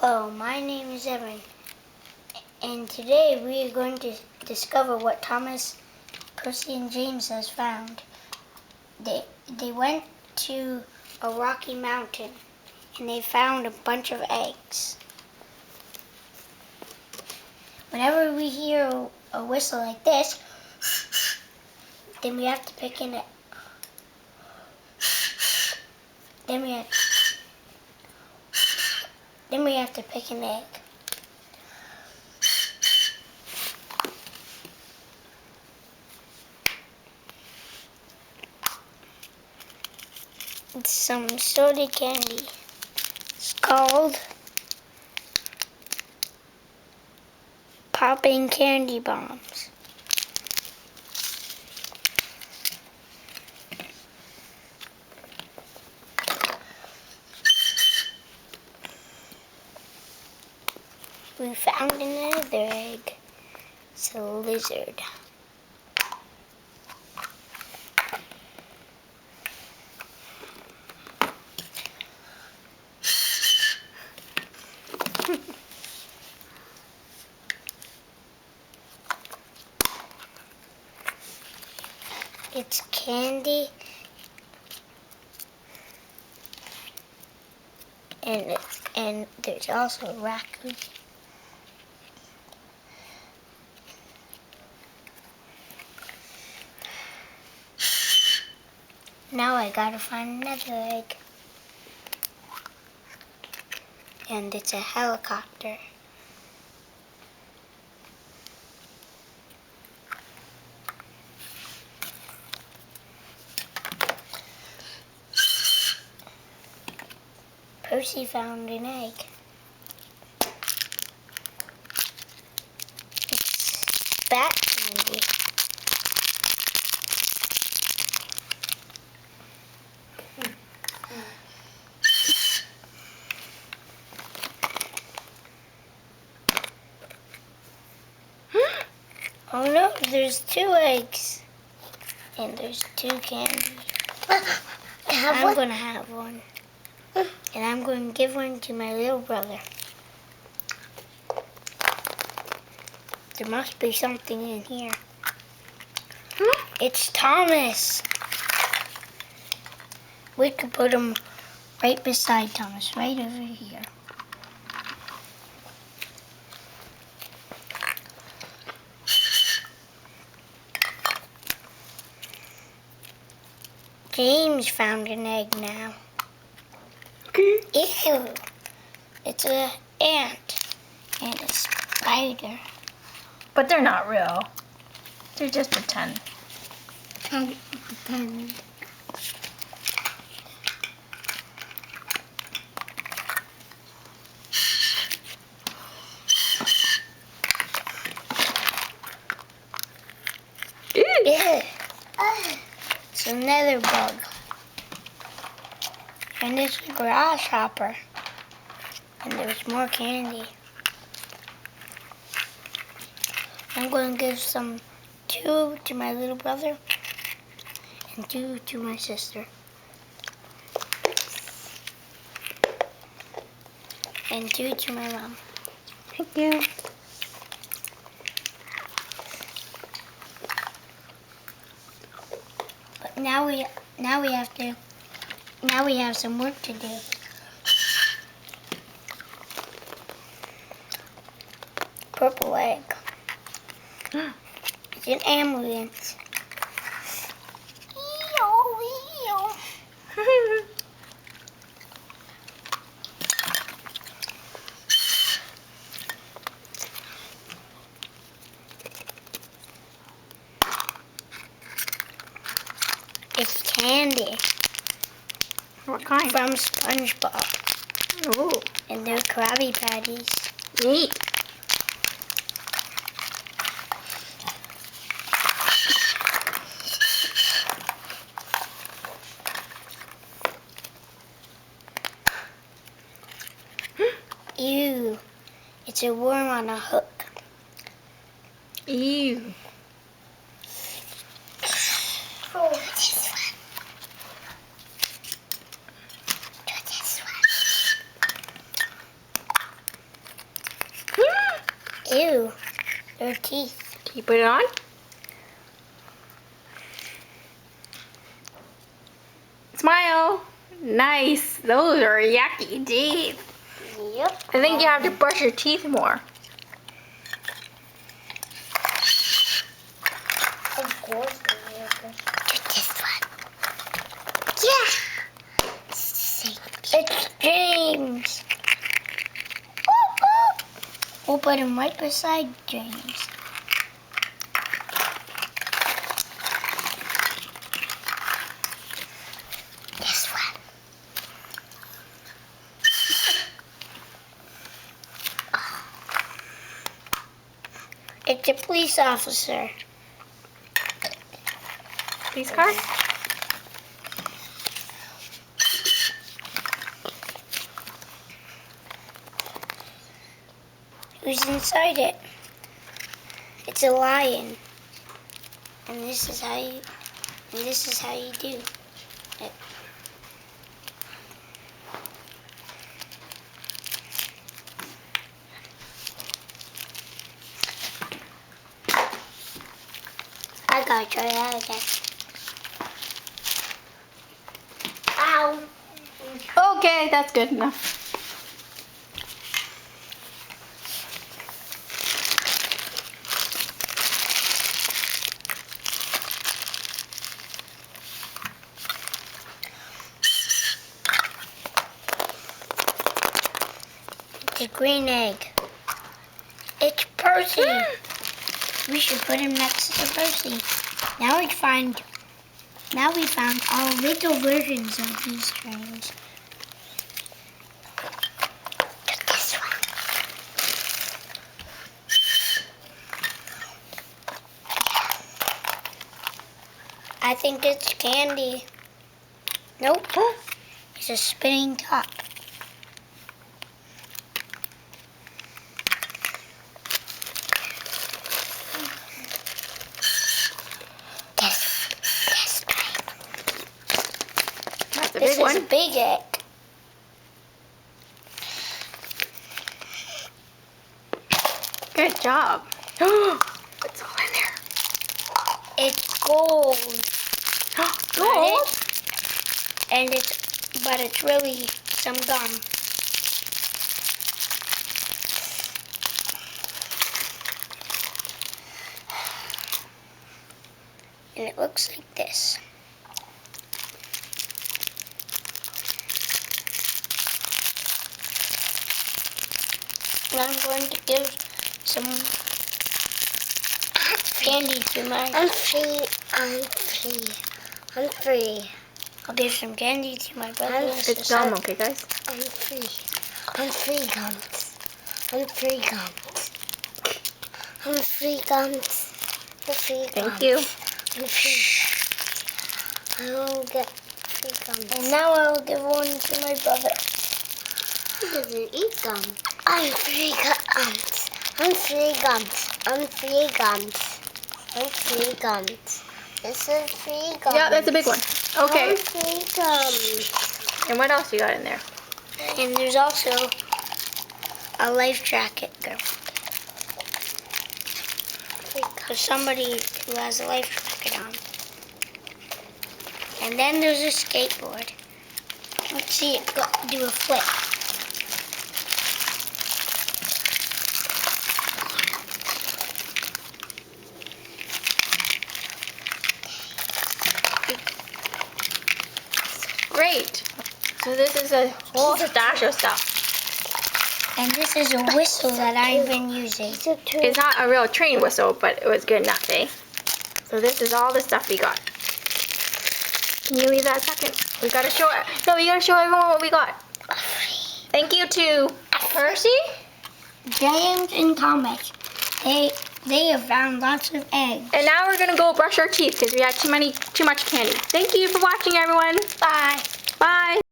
Hello, my name is Evan, and today we are going to discover what Thomas, Percy, and James has found. They went to a rocky mountain, and they found a bunch of eggs. Whenever we hear a whistle like this, then we have to pick an egg. Then we have to pick an egg. It's some soda candy. It's called Popping Candy Bombs. We found another egg. It's a lizard. It's candy, and there's also a raccoon. Now I gotta find another egg. And it's a helicopter. Percy found an egg. It's bat candy. Oh no, there's 2 eggs. And there's 2 candy. I'm gonna have one. And I'm going to give one to my little brother. There must be something in here. It's Thomas. We could put him right beside Thomas, right over here. James found an egg now. Ew! It's an ant and a spider. But they're not real. They're just pretend. Pretend. Yeah. It's another bug. And it's a grasshopper. And there's more candy. I'm going to give some 2 to my little brother and 2 to my sister. And 2 to my mom. Thank you. But now we have some work to do. Purple egg. It's an ambulance. It's candy. What kind? From SpongeBob. Ooh. And they're Krabby Patties. Neat. Ew. It's a worm on a hook. Ew. Oh, this one. Do this one. Ew. Their teeth. Can you put it on? Smile. Nice. Those are yucky teeth. Yep. I think you have to brush your teeth more. Of course. This one. Yeah. It's James. We'll put him right beside James. This one. It's a police officer. Police car? Who's inside it? It's a lion. And this is how you do it. I gotta try that again. Ow! Okay, that's good enough. It's a green egg. It's Percy. We should put him next to Percy. Now we found all little versions of these trains. This one. I think it's candy. Nope. It's a spinning top. That's a This big one. is a big egg. Good job. What's all in there? It's gold. Gold? But it's really some gum. And it looks like this. And I'm going to give some candy to my... I'm free. I'll give some candy to my brother and It's sister. gum, okay, guys? I'm free gums. I'm free gums. Thank you. I'm free. I'll get free gums. And now I'll give one to my brother. He doesn't eat gum. I'm free gums. This is free gums. Yeah, that's a big one. Okay. I'm free gums. And what else you got in there? And there's also a life jacket girl. For somebody who has a life jacket on. And then there's a skateboard. Let's see it do a flip. Great. So this is a whole stash of stuff. And this is a whistle that I've been using. It's not a real train whistle, but it was good enough, eh? So this is all the stuff we got. Can you leave that a second? We gotta show it. No, we gotta show everyone what we got. Thank you to Percy, James and Thomas. They have found lots of eggs. and now we're gonna go brush our teeth because we had too much candy. Thank you for watching, everyone. Bye. Bye.